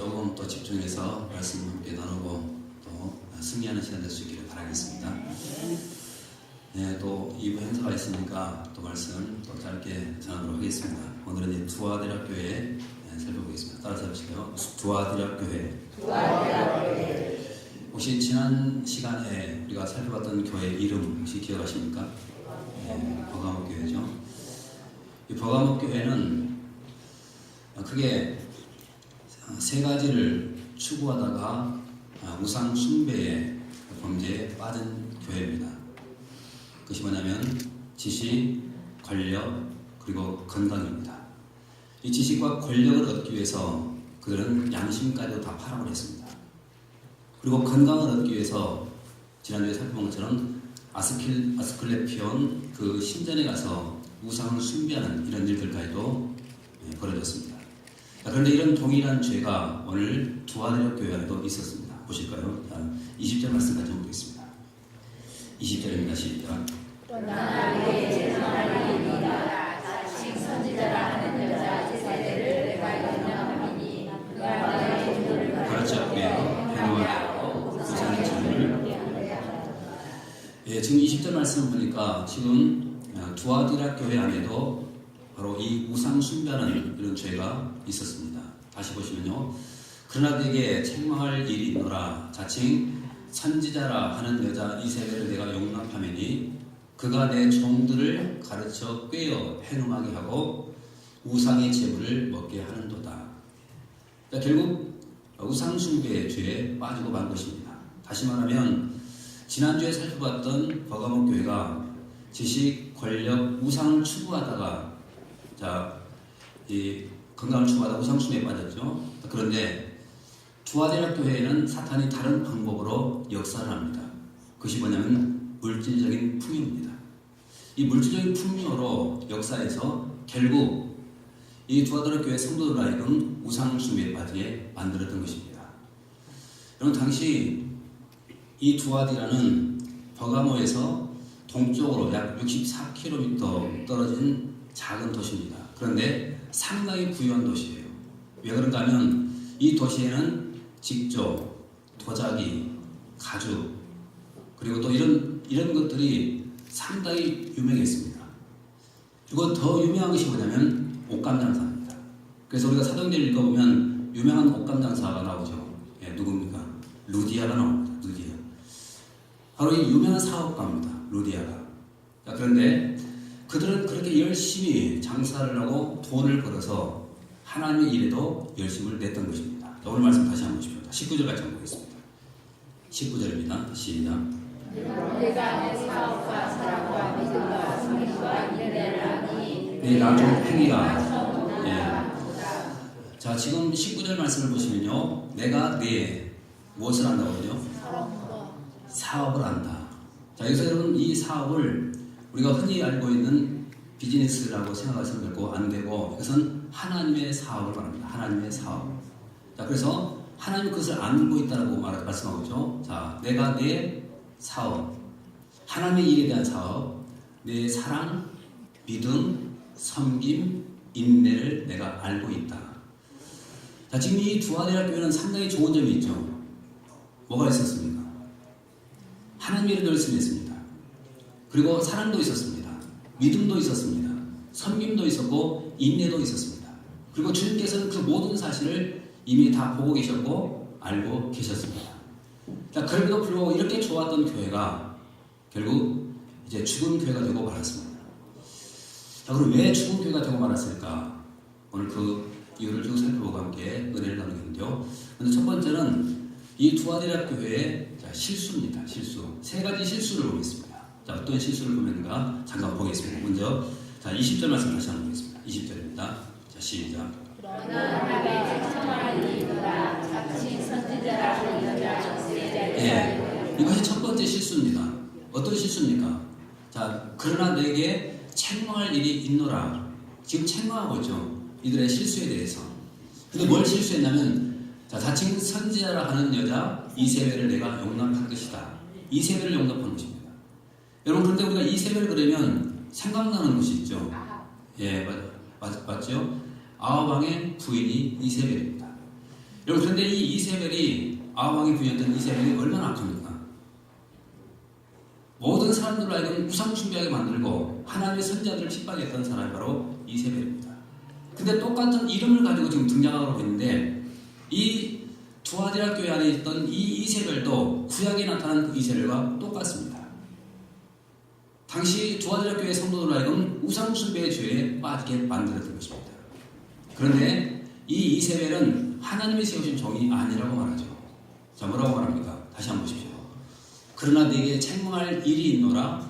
조금 또 집중해서 말씀 함께 나누고 또 승리하는 시간 될 수 있기를 바라겠습니다. 네, 또 2부 행사가 있으니까 또 말씀 또 짧게 전하도록 하겠습니다. 오늘은 두아디락교회 살펴보겠습니다. 따라서 해보실까요? 두아디락교회. 혹시 지난 시간에 우리가 살펴봤던 교회 이름 혹시 기억하십니까? 네, 버가목교회죠. 이 버가목교회는 크게 세 가지를 추구하다가 우상 숭배의 범죄에 빠진 교회입니다. 그것이 뭐냐면 지식, 권력, 그리고 건강입니다. 이 지식과 권력을 얻기 위해서 그들은 양심까지도 다 파락을 했습니다. 그리고 건강을 얻기 위해서 지난주에 살펴본 것처럼 아스클레피온 그 신전에 가서 우상을 숭배하는 이런 일들까지도 벌어졌습니다. 그런데 이런 동일한 죄가 오늘 두아디락 교회 안에도 있었습니다. 보실까요? 20절 말씀까지 보겠습니다. 20절입니다. 시작. 또 나에게 제사하리이다. 자칭 선지자라 하는 여자 제사들을 내가 영접함이니 그가 나의 주를 그렇죠. 행하고 우상의 죄를. 지금 20절 말씀을 보니까 지금 두아디락 교회 안에도 바로 이 우상 숭배하는 이런 죄가 있었습니다. 다시 보시면요. 그러나 내게 책망할 일이 있노라. 자칭 선지자라 하는 여자 이세벨을 내가 용납하매니 그가 내 종들을 가르쳐 꿰어 해눔하게 하고 우상의 제물을 먹게 하는도다. 그러니까 결국 우상 숭배의 죄에 빠지고 만 것입니다. 다시 말하면 지난주에 살펴봤던 버가목 교회가 지식, 권력, 우상을 추구하다가 이 건강을 추구하다 우상숭배에 빠졌죠. 그런데 두아디락 교회에는 사탄이 다른 방법으로 역사를 합니다. 그것이 뭐냐면 물질적인 풍요입니다. 이 물질적인 풍요로 역사에서 결국 이 두아디락 교회 성도들 하여금 우상숭배에 빠지게 만들었던 것입니다. 여러분, 당시 이 두아디라는 버가모에서 동쪽으로 약 64km 떨어진 작은 도시입니다. 그런데 상당히 부유한 도시예요. 왜 그런가 하면 이 도시에는 직조, 도자기, 가죽, 그리고 또 이런 것들이 상당히 유명했습니다. 그리고 더 유명한 것이 뭐냐면 옷감 장사입니다. 그래서 우리가 사도행전을 읽어보면 유명한 옷감 장사가 나오죠. 누굽니까? 루디아가 나옵니다. 루디아. 바로 이 유명한 사업가입니다. 루디아가. 그런데 그들은 그렇게 열심히 장사를 하고 돈을 벌어서 하나님의 일에도 열심을 냈던 것입니다. 오늘 말씀 다시 한번 보십시오. 19절 같이 한번 보겠습니다. 19절입니다. 시작. 내가 내 사업과 사랑과 믿음과 성실과 인내를 하니 네, 나중 행위가. 예. 자, 지금 19절 말씀을 보시면요. 내가 내 무엇을 한다고요? 사업을 한다. 자, 여기서 여러분 이 사업을 우리가 흔히 알고 있는 비즈니스라고 생각하시면 되고 안 되고 이것은 하나님의 사업을 말합니다. 하나님의 사업. 자, 그래서 하나님이 그것을 알고 있다고 말씀하고 있죠. 자, 내가 내 사업, 하나님의 일에 대한 사업, 내 사랑, 믿음, 섬김, 인내를 내가 알고 있다. 자, 지금 이 두아디락 교회는 상당히 좋은 점이 있죠. 뭐가 있었습니까? 하나님의 일을 열심히 했습니다. 그리고 사랑도 있었습니다. 믿음도 있었습니다. 섬김도 있었고 인내도 있었습니다. 그리고 주님께서는 그 모든 사실을 이미 다 보고 계셨고 알고 계셨습니다. 자, 그럼에도 불구하고 이렇게 좋았던 교회가 결국 이제 죽은 교회가 되고 말았습니다. 자, 그럼 왜 죽은 교회가 되고 말았을까? 오늘 그 이유를 쭉 살펴보고 함께 은혜를 나누겠는데요. 근데 첫 번째는 이 두아디락 교회의 실수입니다. 실수. 세 가지 실수를 보겠습니다. 자, 어떤 실수를 보면가 잠깐 보겠습니다. 먼저 20절 말씀 다시 한번 보겠습니다. 20절입니다. 자, 시작. 그러나 나에게 책망하리이다. 자칭 선지자라 하는 여자 제사들을 이것이 첫 번째 실수입니다. 어떤 실수입니까? 자, 그러나 내게 책망할 일이 있노라. 지금 책망하고 있죠. 이들의 실수에 대해서. 근데 뭘 실수했냐면 자칭 선지자라 하는 여자 이세벨을 내가 용납한 것이다. 이세벨을 용납한 것입니다. 여러분, 그런데 우리가 이세벨 그러면 생각나는 것이 있죠. 예, 맞죠? 아합 왕의 부인이 이세벨입니다. 여러분, 그런데 이 이세벨이, 아합왕이 부인했던 이세벨이 얼마나 악합니까? 모든 사람들로 하여금 우상 숭배하게 만들고 하나님의 선자들을 핍박했던 사람이 바로 이세벨입니다. 근데 똑같은 이름을 가지고 지금 등장하고 있는데, 이 두아디라 교회 안에 있던 이 이세벨도 구약에 나타난 그 이세벨과 똑같습니다. 당시 두아디라 교회 성도들로 하여금 우상 숭배의 죄에 빠지게 만들었던 것입니다. 그런데 이 이세벨은 하나님이 세우신 종이 아니라고 말하죠. 자, 뭐라고 말합니까? 다시 한번 보십시오. 그러나 네게 책망할 일이 있노라.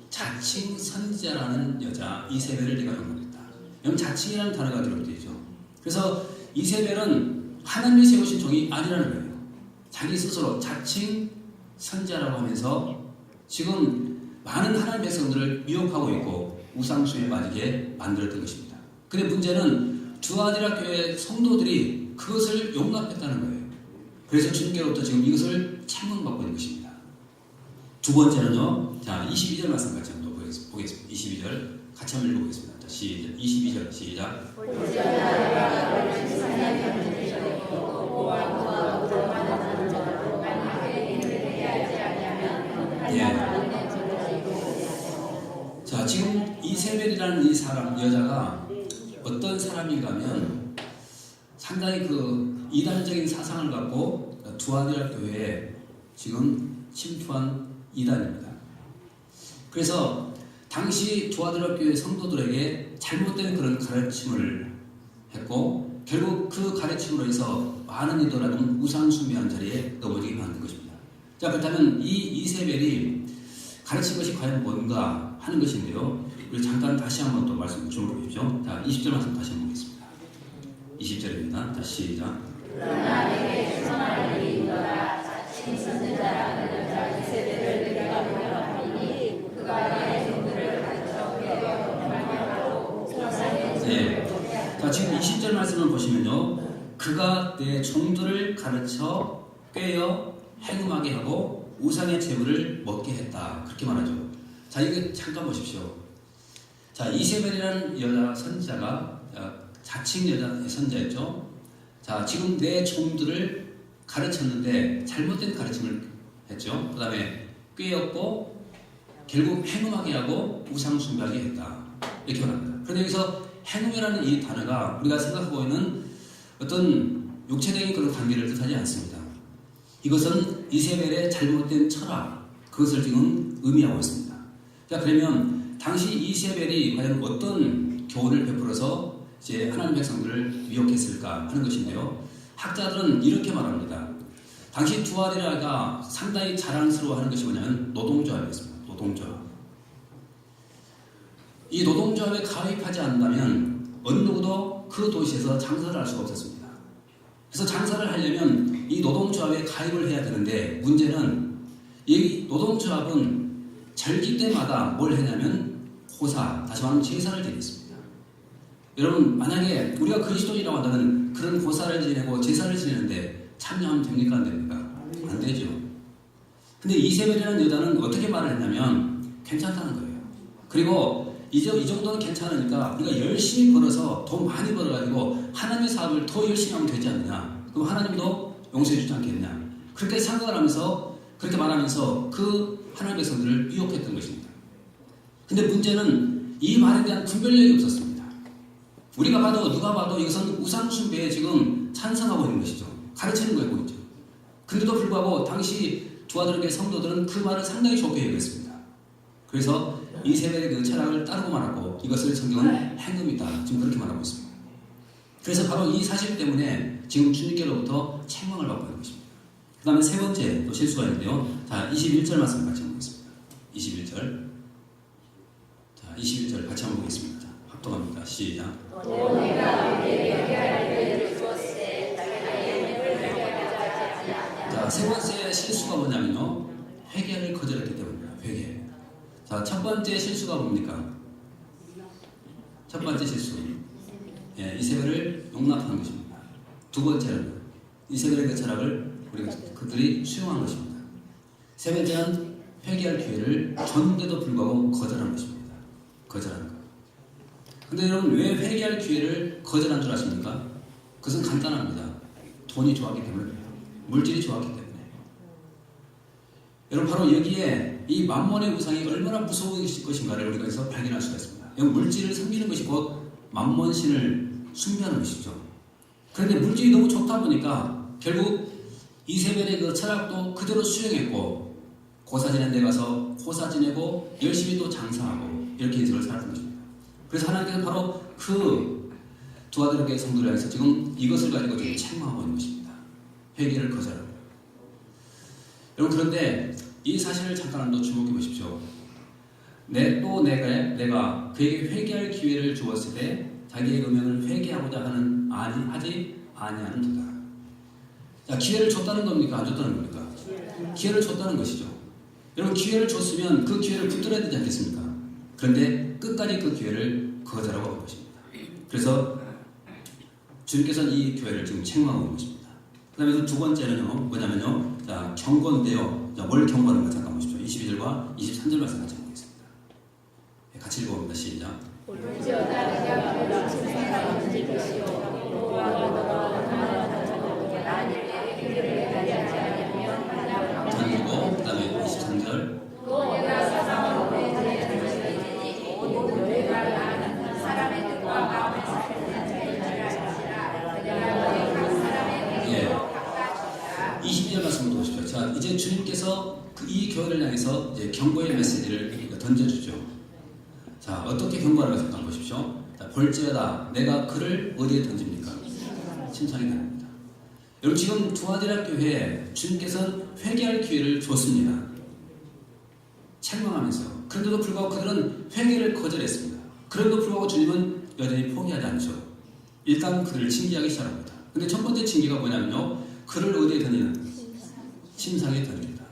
자칭 선지자라는 여자 이세벨을 네가 용납했다. 여러분, 자칭이라는 단어가 들어있죠. 그래서 이세벨은 하나님이 세우신 종이 아니라는 거예요. 자기 스스로 자칭 선지자라고 하면서 지금 많은 하나님 백성들을 미혹하고 있고 우상숭배에 빠지게 만들었던 것입니다. 근데 문제는 두아디라 교회 성도들이 그것을 용납했다는 거예요. 그래서 주님께로부터 지금 이것을 책망받고 있는 것입니다. 두 번째는요, 자, 22절 말씀 같이 한번 보겠습니다. 22절 같이 한번 읽어보겠습니다. 자, 22절 시작. 자, 지금 이세벨이라는 이 사람, 여자가 어떤 사람인가 하면 상당히 그 이단적인 사상을 갖고 두아디라 교회에 지금 침투한 이단입니다. 그래서 당시 두아디라 교회 성도들에게 잘못된 그런 가르침을 했고, 결국 그 가르침으로 해서 많은 이들은 우상숭배한 자리에 넘어지게 만든 것입니다. 자, 그렇다면 이 이세벨이 가르친 것이 과연 뭔가 하는 것인데요. 우리 잠깐 다시 한번 또 말씀 좀 보십시오. 자, 20절 말씀 다시 한번 보겠습니다. 20절입니다. 자, 시작. 그러나 내게 책망할 일이 있노라. 자칭 선지자라는 여자 이세벨을 내가 모욕하리니 그가 나의 종들을 가르쳐 깨어 말하고 소사에 네. 자, 지금 20절 말씀을 보시면요. 그가 내 종들을 가르쳐 꿰어 행음하게 하고 우상의 재물을 먹게 했다. 그렇게 말하죠. 자, 이거 잠깐 보십시오. 자, 이세벨이라는 여자 선지자가 자칭 여자 선지자였죠. 자, 지금 내 종들을 가르쳤는데 잘못된 가르침을 했죠. 그 다음에 꿰었고 결국 행음하게 하고 우상 숭배하게 했다. 이렇게 말합니다. 그런데 여기서 행음이라는 이 단어가 우리가 생각하고 있는 어떤 육체적인 그런 관계를 뜻하지 않습니다. 이것은 이세벨의 잘못된 철학, 그것을 지금 의미하고 있습니다. 자, 그러면 당시 이세벨이 과연 어떤 교훈을 베풀어서 이제 하나님 백성들을 미혹했을까 하는 것인데요. 학자들은 이렇게 말합니다. 당시 두아디라가 상당히 자랑스러워하는 것이 뭐냐면 노동조합이었습니다. 노동조합. 이 노동조합에 가입하지 않는다면 어느 누구도 그 도시에서 장사를 할 수가 없었습니다. 그래서 장사를 하려면 이 노동조합에 가입을 해야 되는데, 문제는 이 노동조합은 절기 때마다 뭘 했냐면 호사, 다시 말하면 제사를 드렸습니다. 여러분, 만약에 우리가 그리스도인이라고 한다면 그런 호사를 지내고 제사를 지내는데 참여하면 됩니까? 안 됩니까? 안 되죠. 근데 이세벨이라는 여자는 어떻게 말을 했냐면 괜찮다는 거예요. 그리고 이제 이 정도는 괜찮으니까 우리가 열심히 벌어서 돈 많이 벌어가지고 하나님의 사업을 더 열심히 하면 되지 않느냐. 그럼 하나님도 용서해 주지 않겠냐. 그렇게 생각을 하면서, 그렇게 말하면서 그 하나님의 백성들을 미혹했던 것입니다. 근데 문제는 이 말에 대한 분별력이 없었습니다. 우리가 봐도 누가 봐도 이것은 우상숭배에 지금 찬성하고 있는 것이죠. 가르치는 거에 보이죠. 그런데도 불구하고 당시 두아디라 성도들은 그 말을 상당히 좋게 여겼습니다. 그래서 이세벨의 그 철학을 따르고 말았고, 이것을 성경은 행음이다, 지금 그렇게 말하고 있습니다. 그래서 바로 이 사실 때문에 지금 주님께로부터 책망을 받고 있는 것입니다. 그 다음에 세 번째 또 실수가 있는데요. 자, 21절 말씀 같이 한번 보겠습니다. 21절. 자, 21절 같이 한번 보겠습니다. 자, 합독합니다. 시작. 자, 세 번째 실수가 뭐냐면요. 회개를 거절했기 때문입니다. 회개. 자, 첫 번째 실수가 뭡니까? 첫 번째 실수. 예, 이세벨을 용납하는 것입니다. 두 번째는 이세벨의 그 철학을 그들이 수용한 것입니다. 세 번째는 회개할 기회를 줬는데도 불구하고 거절한 것입니다. 거절한 것. 근데 여러분, 왜 회개할 기회를 거절한 줄 아십니까? 그것은 간단합니다. 돈이 좋았기 때문에 그래요. 물질이 좋았기 때문에. 여러분 바로 여기에 이 만몬의 우상이 얼마나 무서운 것인가를 우리가 여기서 발견할 수가 있습니다. 여러분 물질을 섬기는 것이 곧 만몬신을 숭배하는 것이죠. 그런데 물질이 너무 좋다 보니까 결국 이세벨의 그 철학도 그대로 수용했고 고사 지낸 데 가서 고사 지내고 열심히 또 장사하고 이렇게 인생을 살았던 것입니다. 그래서 하나님께서 바로 그 두 아들에게 성도를 향해서 지금 이것을 가지고 지금 책망하고 있는 것입니다. 회개를 거절하고. 여러분 그런데 이 사실을 잠깐 한번 주목해 보십시오. 내가 그에게 회개할 기회를 주었을 때 자기의 음행을 회개하고자 하지 아니하는 자다. 자, 기회를 줬다는 겁니까? 안 줬다는 겁니까? 기회를 줬다는 것이죠. 여러분 기회를 줬으면 그 기회를 붙들어야 되지 않겠습니까? 그런데 끝까지 그 기회를 거절하고 한 것입니다. 그래서 주님께서는 이 교회를 지금 책망하고 있는 것입니다. 그 다음에 두 번째는요, 뭐냐면요, 자, 경고인데요. 자, 뭘 경고하는가 잠깐 보십시오. 22절과 23절 말씀 같이 보겠습니다. 네, 같이 읽어봅니다. 시작. 올지어다 내가 그를 칭송하는지 것이요 여호와가 너와 하나님과 만일 회개를 하지 아니하면 전이고 그 다음에 23절. 또 내가 사상으로 회개하는 것이니 오늘 너희가 나는 사람의 뜻과 마음을 살피는 자인 줄 알지라 내가 너희 각 사람의 행위로 갚아주리라. 22절 말씀을 보십시오. 자, 이제 주님께서 이 교회를 향해서 이제 경고의 메시지를 던져주죠. 자, 어떻게 경고하는가 잠깐 보십시오. 자, 볼지어다 내가 그를 어디에 던집니까? 침상에 던집니다. 여러분 지금 두아디라 교회에 주님께서는 회개할 기회를 줬습니다. 책망하면서. 그런데도 불구하고 그들은 회개를 거절했습니다. 그런데도 불구하고 주님은 여전히 포기하지 않죠. 일단 그들을 징계하기 시작합니다. 근데 첫 번째 징계가 뭐냐면요, 그를 어디에 던지냐? 침상에 던집니다.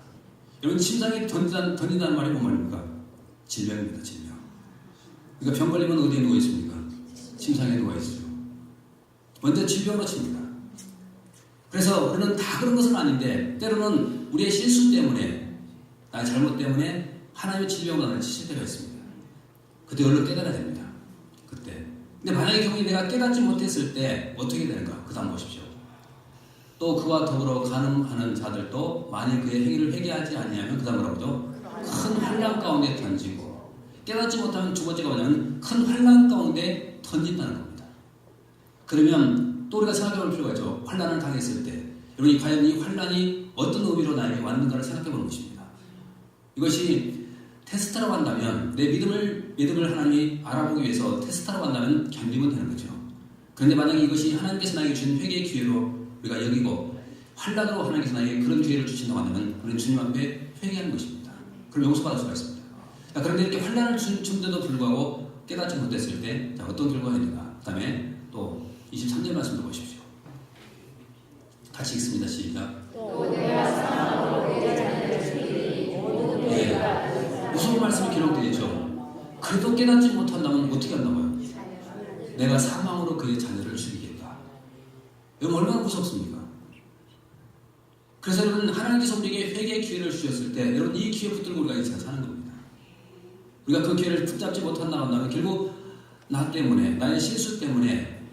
여러분 침상에 던진다는 말이 뭔 말입니까? 질병입니다. 질병. 그러니까 병 걸리면 어디에 누워 있습니까? 침상에 누워 있어요. 먼저 질병으로 칩니다. 그래서 우리는 다 그런 것은 아닌데 때로는 우리의 실수 때문에, 나의 잘못 때문에 하나님의 질병을 치실 때가 있습니다. 그때 얼른 깨달아야 됩니다. 그때. 근데 만약에 경우에 내가 깨닫지 못했을 때 어떻게 되는가? 그 다음 보십시오. 또 그와 더불어 가늠하는 자들도 만일 그의 행위를 회개하지 아니하면 그 다음 뭐라고죠? 큰 환난 가운데 던지고, 깨닫지 못하면 두 번째가 뭐냐면 큰 환난 가운데 던진다는 겁니다. 그러면 또 우리가 생각해 볼 필요가 있죠. 환난을 당했을 때 여러분이 과연 이 환난이 어떤 의미로 나에게 왔는가를 생각해 보는 것입니다. 이것이 테스트라고 한다면 내 믿음을 하나님이 알아보기 위해서 테스트라고 한다면 견디면 되는 거죠. 그런데 만약에 이것이 하나님께서 나에게 주신 회개의 기회로 우리가 여기고 환난으로 하나님께서 나에게 그런 기회를 주신다고 한다면 우리는 주님 앞에 회개하는 것입니다. 그럼 용서받을 수가 있습니다. 자, 그런데 이렇게 환난을 준데도 불구하고 깨닫지 못했을 때 자, 어떤 결과가 있는가? 그 다음에 또 23절 말씀도 보십시오. 같이 읽습니다. 시작. 또 내가 사랑으로 회개하는 자들이 모든 너희가 무슨 말씀이 기록되어 있죠? 그래도 깨닫지 못한다면 어떻게 한다고요? 내가 사망으로 그의 자녀를 죽이겠다. 여러분 얼마나 무섭습니까? 그래서 여러분 하나님께서 우리에게 회개의 기회를 주셨을 때 여러분 이 기회 붙들고 우리가 이 세상 사는 겁니다. 우리가 그 기회를 붙잡지 못한다고 한다면 결국 나 때문에, 나의 실수 때문에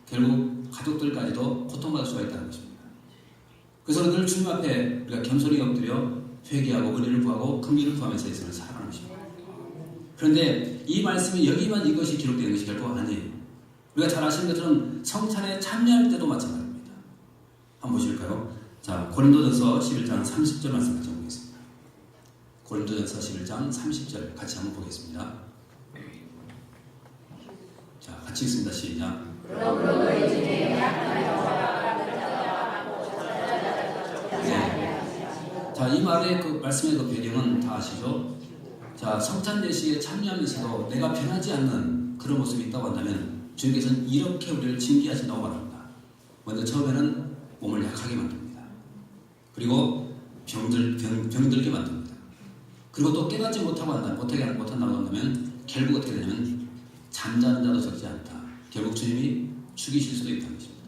결국 가족들까지도 고통받을 수가 있다는 것입니다. 그래서 늘 주님 앞에 우리가 겸손히 엎드려 회개하고 은혜를 구하고 긍휼을 구하면서 이 세상을 살아가는 것입니다. 그런데 이 말씀이 여기만 이것이 기록되는 것이 결코 아니에요. 우리가 잘 아시는 것처럼 성찬에 참여할 때도 마찬가지입니다. 한번 보실까요? 자, 고린도전서 11장 30절 말씀 같이 보겠습니다. 고린도전서 11장 30절 같이 한번 보겠습니다. 자, 같이 읽습니다. 시작. 그러므로 너희 중에 약한 자와 자, 이 말의 그 말씀의 그 배경은 다 아시죠? 자, 성찬 예식에 참여하면서도 내가 변하지 않는 그런 모습이 있다고 한다면 주님께서는 이렇게 우리를 징계하신다고 말합니다. 먼저 처음에는 몸을 약하게 만듭니다. 그리고 병들게 만듭니다. 그리고 또 깨닫지 못한다고 한다면 결국 어떻게 되냐면 잠자는 자도 적지 않다. 결국 주님이 죽이실 수도 있다는 것입니다.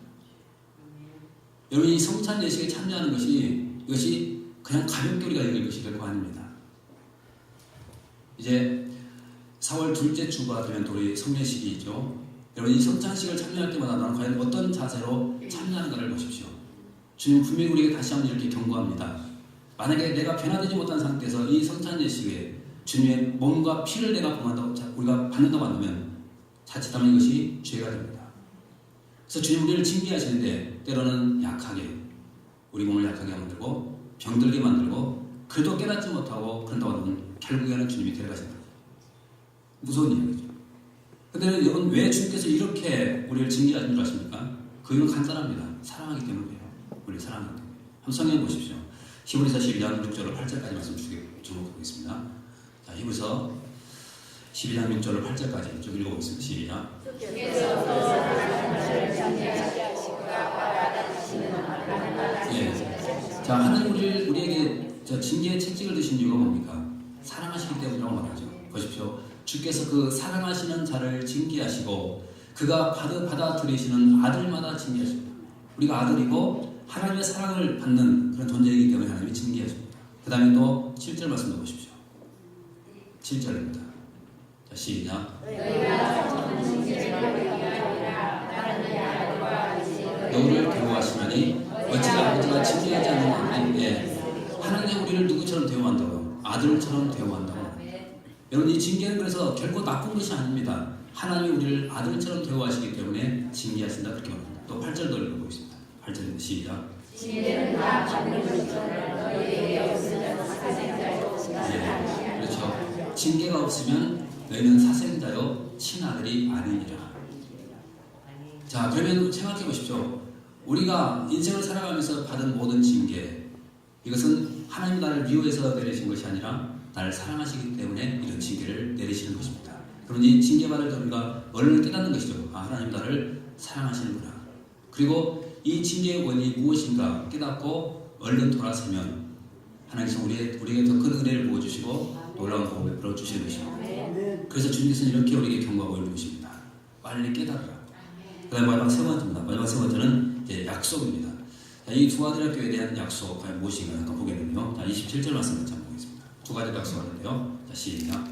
여러분 이 성찬 예식에 참여하는 이것이 그냥 가볍게 우리가 읽을 것이 결코 아닙니다. 이제 4월 둘째 주가 되면 또 우리 성례식이 있죠. 여러분 이 성찬식을 참여할 때마다 나는 과연 어떤 자세로 참여하는가를 보십시오. 주님 분명히 우리에게 다시 한번 이렇게 경고합니다. 만약에 내가 변화되지 못한 상태에서 이 성찬 예식에 주님의 몸과 피를 내가 우리가 받는다고 한다면 자칫하면 이것이 죄가 됩니다. 그래서 주님 우리를 징계하시는데 때로는 약하게 우리 몸을 약하게 만들고 병들게 만들고 그래도 깨닫지 못하고 그런다고 하면 결국에는 주님이 데려가신다. 무서운 이야기죠. 근데 여러분 왜 주님께서 이렇게 우리를 징계하신 줄 아십니까? 그 이유는 간단합니다. 사랑하기 때문이에요. 우리를 사랑하기 때문에. 한번 성경해 보십시오. 히브리서 12장 6절로 8절까지 말씀 주목하겠습니다. 자, 히브리서 12장 6절로 8절까지 쭉 읽어보겠습니다. 시작. 예. 자, 하나님 우리에게 징계의 채찍을 드신 이유가 뭡니까? 사랑하시기 때문이라고 말하죠. 보십시오. 주께서 그 사랑하시는 자를 징계하시고 그가 받아들이시는 아들마다 징계하십니다. 우리가 아들이고 하나님의 사랑을 받는 그런 존재이기 때문에 하나님이 징계하십니다. 그 다음에 또 7절 말씀도 보십시오. 7절입니다. 자, 시작. 너를 대우하시나니 어찌가 아버지가 징계하지 않는 아들인데 하나님 우리를 누구처럼 대우한다고요? 아들처럼 대우한다고. 여러분 이 징계는 그래서 결코 나쁜 것이 아닙니다. 하나님이 우리를 아들처럼 대우하시기 때문에 징계하신다 그렇게 말합니다. 또 8절도 읽어보겠습니다. 8절입니다. 시작. 징계는 다 받는 것처럼 너희에게 없으면 사생자요 친아들이라. 그렇죠. 징계가 없으면 너희는 사생자요 친아들이 아니니라. 자, 그러면 생각해 보십시오. 우리가 인생을 살아가면서 받은 모든 징계, 이것은 하나님 나를 미워해서 내리신 것이 아니라 나를 사랑하시기 때문에 이런 징계를 내리시는 것입니다. 그러면 이 징계받을 때 우리가 얼른 깨닫는 것이죠. 아, 하나님 나를 사랑하시는구나. 그리고 이 징계의 원인이 무엇인가 깨닫고 얼른 돌아서면 하나님께서 우리에게 더 큰 은혜를 부어주시고 놀라운 복을 베풀어 주시는 것입니다. 그래서 주님께서는 이렇게 우리에게 경고하고 있는 것입니다. 빨리 깨달으라. 그 다음에 마지막 세 번째입니다. 마지막 세 번째는 이제 약속입니다. 이 두 가지 학교에 대한 약속, 과연 무엇인가 한번 보게 되면요. 자, 27절 말씀 같이 한번 보겠습니다. 두 가지 약속하는데요. 자, 시작.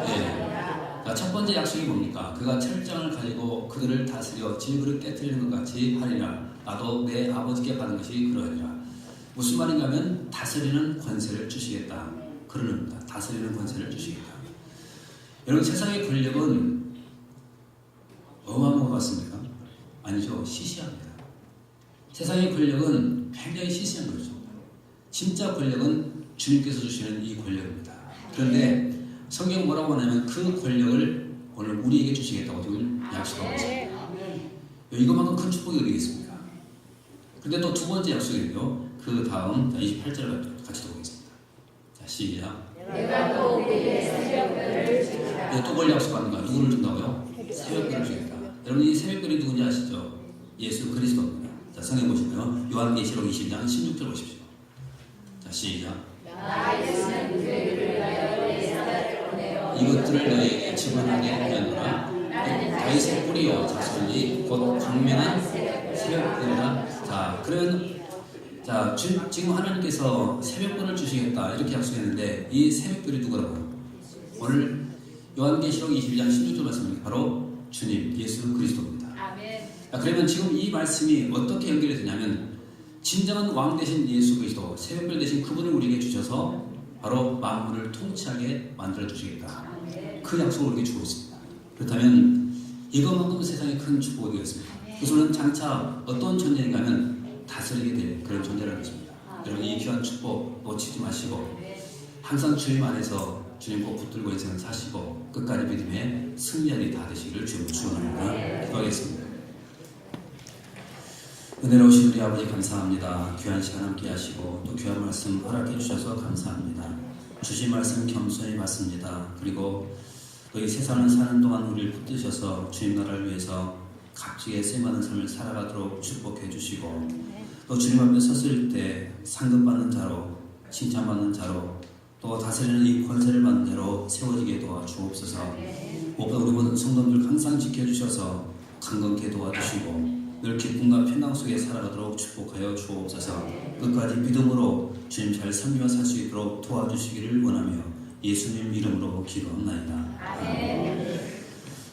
네. 자, 첫 번째 약속이 뭡니까? 그가 철장을 가지고 그들을 다스려 질그릇 깨뜨리는 것 같이 하리라. 나도 내 아버지께 받은 것이 그러하리라. 무슨 말인가 하면 다스리는 권세를 주시겠다. 그런 의미입니다. 다스리는 권세를 주시겠다. 여러분 세상의 권력은 어마어마한 것 같습니까? 아니죠. 시시합니다. 세상의 권력은 굉장히 시시한 거죠. 진짜 권력은 주님께서 주시는 이 권력입니다. 그런데 성경은 뭐라고 하냐면 그 권력을 오늘 우리에게 주시겠다고 지금 약속하고 있습니다. 이것만큼 큰 축복이 어디 있습니까? 근데 또 두 번째 약속이요. 그 다음 28절을 같이 보겠습니다. 자, 시작. 내가 또 우리에게 새벽별을 주리라. 또 뭘 약속합니까? 누구를 준다고요? 새벽별을 주겠다. 여러분 이 새벽별이 누군지 아시죠? 예수 그리스도입니다. 자, 성경 보시면 요한계시록 20장 16절 보십시오. 자, 시작. 이것들을 너희에게 증언하게 하였노라. 다윗의 뿌리요 자손이 곧 광명한 새벽별이라. 자, 그러면 지금 하나님께서 새벽별을 주시겠다 이렇게 약속했는데 이 새벽별이 누구라고요? 오늘 요한계시록 22장 16절 말씀이 바로 주님 예수 그리스도입니다. 아멘. 자, 그러면 지금 이 말씀이 어떻게 연결이 되냐면 진정한 왕 되신 예수 그리스도 새벽별 되신 그분을 우리에게 주셔서 바로 만물을 통치하게 만들어 주시겠다. 그 약속을 우리에게 주고 있습니다. 그렇다면 이것만큼 세상에 큰 축복이 되겠습니다. 그것은 장차 어떤 존재인가 하면 다스리게 될 그런 존재라는 것입니다. 여러분 이 귀한 축복 놓치지 마시고 항상 주님 안에서 주님 꼭 붙들고 인생을 사시고 끝까지 믿음의 승리하리 다 되시기를 주님을 축원합니다. 기도하겠습니다. 은혜로우신 우리 아버지 감사합니다. 귀한 시간 함께 하시고 또 귀한 말씀 허락해 주셔서 감사합니다. 주신 말씀 겸손히 받습니다. 그리고 이 세상을 사는 동안 우리를 붙드셔서 주님 나라를 위해서 값지게 쓰임받는 삶을 살아가도록 축복해 주시고 또 주님 앞에 섰을 때 상급받는 자로 칭찬받는 자로 또 다스리는 이 권세를 받는 자로 세워지게 도와주옵소서. 무엇보다 우리 모든 성도들 항상 지켜주셔서 강건케 도와주시고 늘 기쁨과 평강 속에 살아가도록 축복하여 주옵소서. 끝까지 믿음으로 주님 잘 섬기며 살 수 있도록 도와주시기를 원하며 예수님 이름으로 기도합나이다.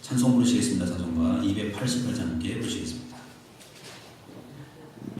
찬송 부르시겠습니다. 찬송가 288장 함께 부르시겠습니다.